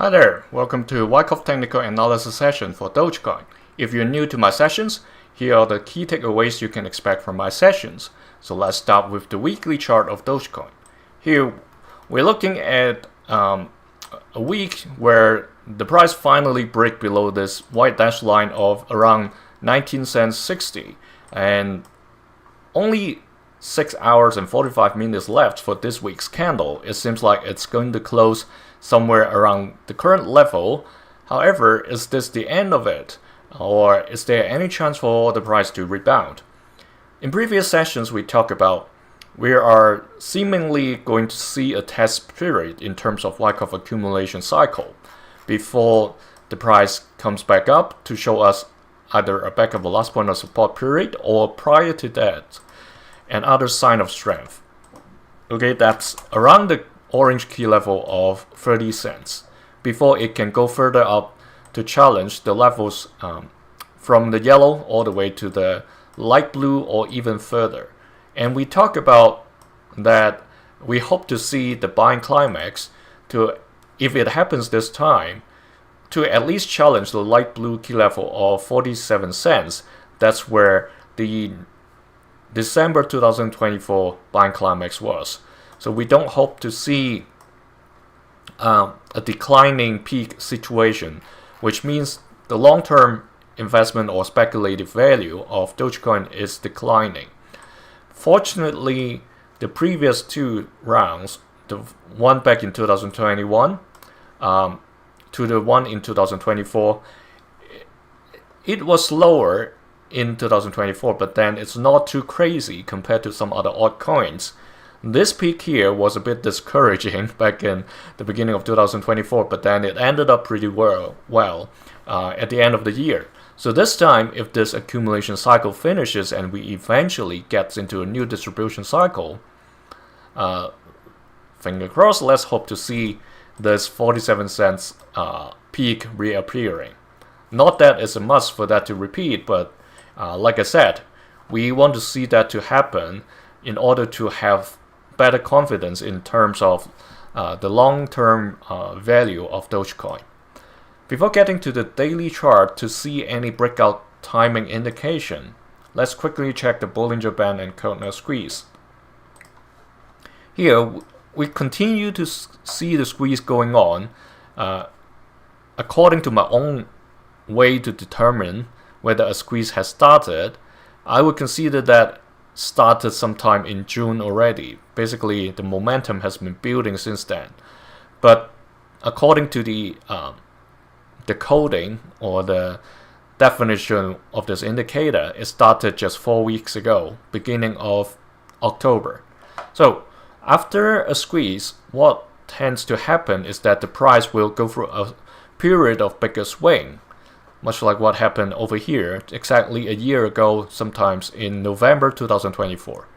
Hi there, welcome to Wyckoff Technical Analysis session for Dogecoin. If you're new to my sessions, here are the key takeaways you can expect from my sessions. So let's start with the weekly chart of Dogecoin. Here we're looking at a week where the price finally break below this white dash line of around 19 cents 60, and only 6 hours and 45 minutes left for this week's candle. It seems like it's going to close somewhere around the current level. However, is this the end of it, or is there any chance for the price to rebound? In previous sessions we talked about we are seemingly going to see a test period in terms of Wyckoff accumulation cycle before the price comes back up to show us either a back of the last point of support period or prior to that and other sign of strength. Okay, that's around the orange key level of 30 cents before it can go further up to challenge the levels from the yellow all the way to the light blue or even further. And we talk about that we hope to see the buying climax to, if it happens this time, to at least challenge the light blue key level of 47 cents. That's where the December 2024 buying climax was. So we don't hope to see a declining peak situation, which means the long-term investment or speculative value of Dogecoin is declining. Fortunately, the previous two rounds, the one back in 2021 to the one in 2024, it was lower in 2024, but then it's not too crazy compared to some other altcoins. This peak here was a bit discouraging back in the beginning of 2024, but then it ended up pretty well at the end of the year. So this time, if this accumulation cycle finishes and we eventually get into a new distribution cycle, finger crossed, let's hope to see this 47 cents peak reappearing. Not that it's a must for that to repeat, but like I said, we want to see that to happen in order to have better confidence in terms of the long-term value of Dogecoin. Before getting to the daily chart to see any breakout timing indication, let's quickly check the Bollinger Band and Keltner squeeze. Here, we continue to see the squeeze going on. According to my own way to determine whether a squeeze has started, I would consider that started sometime in June already. Basically, the momentum has been building since then. But according to the coding or the definition of this indicator, it started just 4 weeks ago, beginning of October. So after a squeeze, what tends to happen is that the price will go through a period of bigger swing, much like what happened over here exactly a year ago, sometimes in November 2024.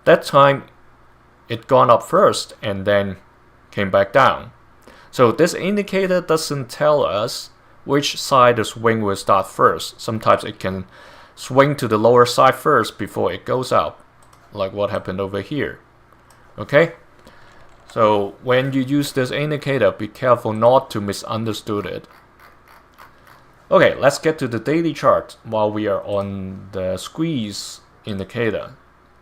That time, it gone up first and then came back down. So this indicator doesn't tell us which side the swing will start first. Sometimes it can swing to the lower side first before it goes up, like what happened over here. Okay? So when you use this indicator, be careful not to misunderstand it. Okay, let's get to the daily chart while we are on the squeeze indicator.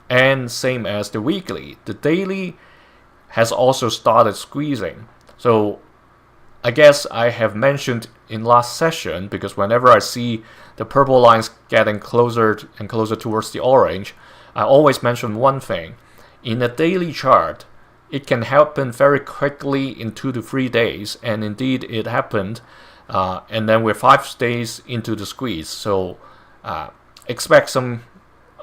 And same as the weekly, the daily has also started squeezing. So I guess I have mentioned in last session, because whenever I see the purple lines getting closer and closer towards the orange, I always mention one thing. In a daily chart, it can happen very quickly in 2 to 3 days, and indeed it happened. And then we're 5 days into the squeeze, so expect some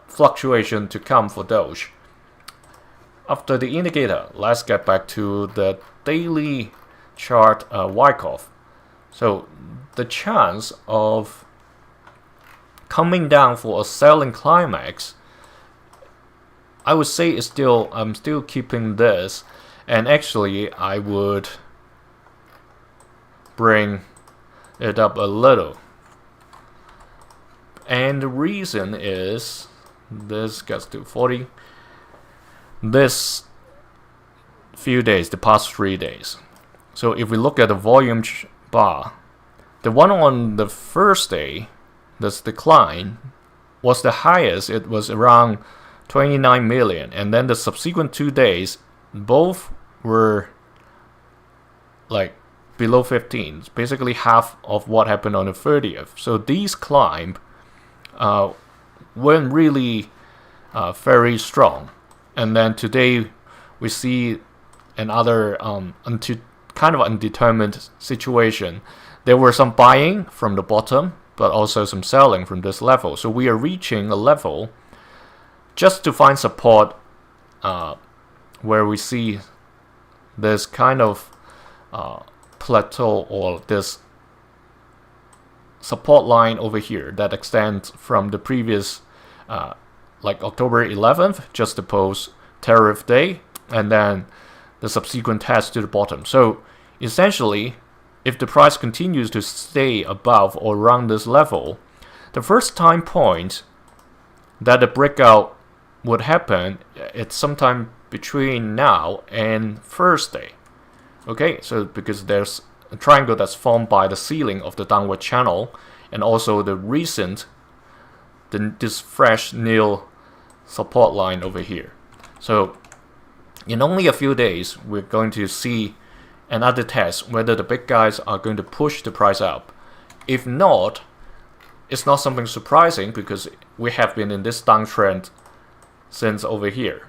fluctuation to come for Doge. After the indicator, let's get back to the daily chart Wyckoff. So the chance of coming down for a selling climax, I would say is I'm still keeping this, and actually I would bring it up a little. And the reason is this gets to 40. This few days, the past 3 days. So if we look at the volume bar, the one on the first day, this decline, was the highest. It was around 29 million, and then the subsequent 2 days, both were like below 15, basically half of what happened on the 30th. So these climb weren't really very strong. And then today we see another kind of undetermined situation. There were some buying from the bottom, but also some selling from this level. So we are reaching a level just to find support where we see this kind of plateau, or this support line over here that extends from the previous like October 11th, just the post tariff day, and then the subsequent test to the bottom. So essentially, if the price continues to stay above or around this level, the first time point that the breakout would happen, it's sometime between now and Thursday. Okay, so because there's a triangle that's formed by the ceiling of the downward channel, and also the recent, this fresh new support line over here. So in only a few days, we're going to see another test whether the big guys are going to push the price up. If not, it's not something surprising, because we have been in this downtrend since over here,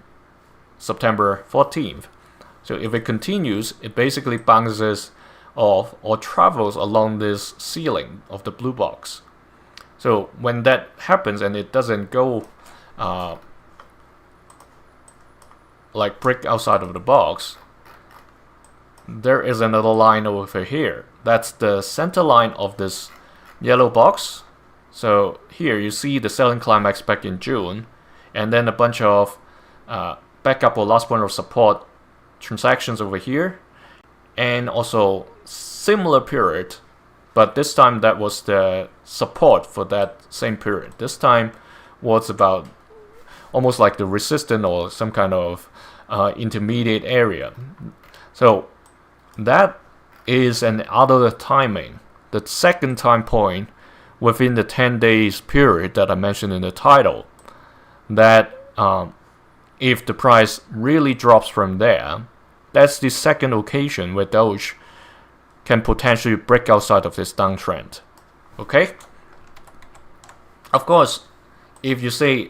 September 14th. So if it continues, it basically bounces off or travels along this ceiling of the blue box. So when that happens and it doesn't go like break outside of the box, there is another line over here. That's the center line of this yellow box. So here you see the selling climax back in June, and then a bunch of backup or last point of support transactions over here, and also similar period, but this time that was the support for that same period. This time was about almost like the resistance or some kind of intermediate area. So that is another timing, the second time point within the 10 days period that I mentioned in the title, that if the price really drops from there, that's the second occasion where Doge can potentially break outside of this downtrend. Okay? Of course, if you say,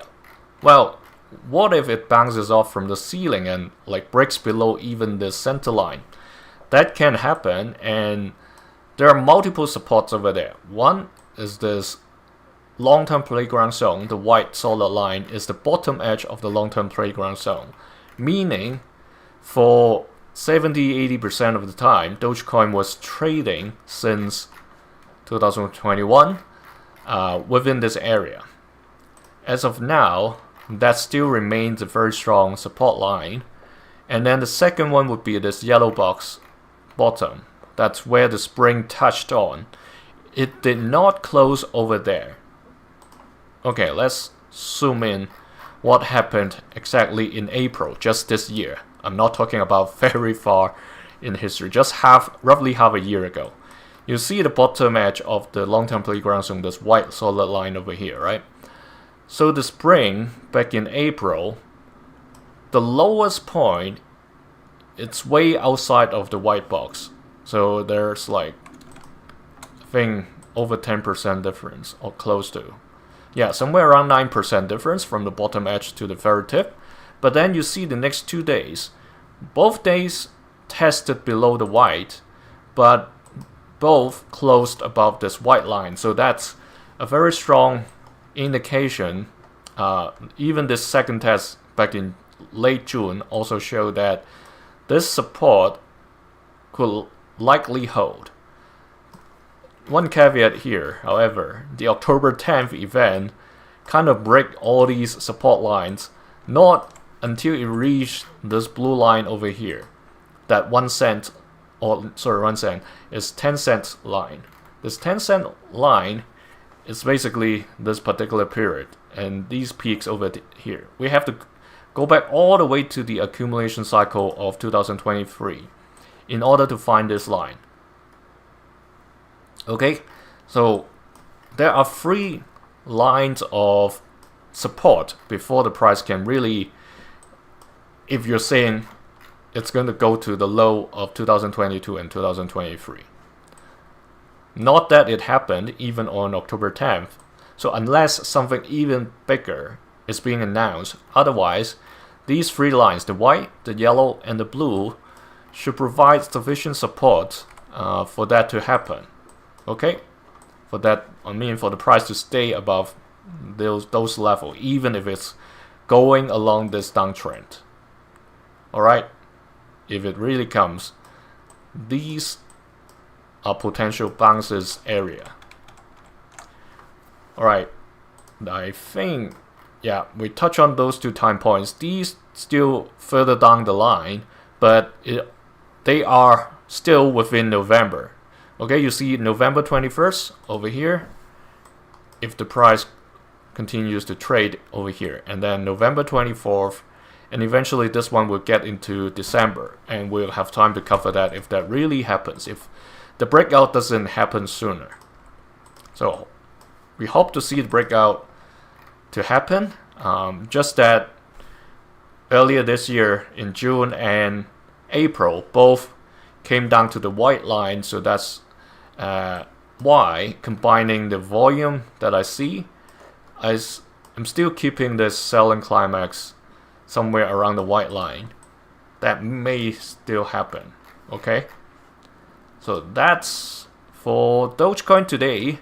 well, what if it bounces off from the ceiling and like breaks below even the center line? That can happen, and there are multiple supports over there. One is this long-term playground zone. The white solid line is the bottom edge of the long-term playground zone, meaning for 70-80% of the time, Dogecoin was trading since 2021 within this area. As of now, that still remains a very strong support line. And then the second one would be this yellow box bottom. That's where the spring touched on. It did not close over there. Okay, let's zoom in what happened exactly in April, just this year. I'm not talking about very far in history, just roughly half a year ago. You see the bottom edge of the long-term playground zone, this white solid line over here, right? So the spring, back in April, the lowest point, it's way outside of the white box. So there's like, I think, over 10% difference, or close to. Yeah, somewhere around 9% difference from the bottom edge to the very tip. But then you see the next 2 days. Both days tested below the white, but both closed above this white line. So that's a very strong indication. Even this second test back in late June also showed that this support could likely hold. One caveat here, however, the October 10th event kind of break all these support lines, not until it reached this blue line over here. That 1 cent, or sorry, 1 cent is 10 cent line. This 10 cent line is basically this particular period, and these peaks over here. We have to go back all the way to the accumulation cycle of 2023. in order to find this line. Okay, so there are 3 lines of support before the price can really, if you're saying it's going to go to the low of 2022 and 2023. Not that it happened even on October 10th. So unless something even bigger is being announced, otherwise these 3 lines, the white, the yellow, and the blue, should provide sufficient support for that to happen. Okay, for that, for the price to stay above those levels, even if it's going along this downtrend. All right, if it really comes, these are potential bounces area. All right, I think, yeah, we touch on those 2 time points. These still further down the line, but they are still within November. Okay, you see November 21st over here, if the price continues to trade over here, and then November 24th, and eventually this one will get into December, and we'll have time to cover that if that really happens, if the breakout doesn't happen sooner. So we hope to see the breakout to happen. Just that earlier this year in June and April, both came down to the white line, so that's why, combining the volume that I see, I'm still keeping this selling climax somewhere around the white line. That may still happen. Okay, so that's for Dogecoin today.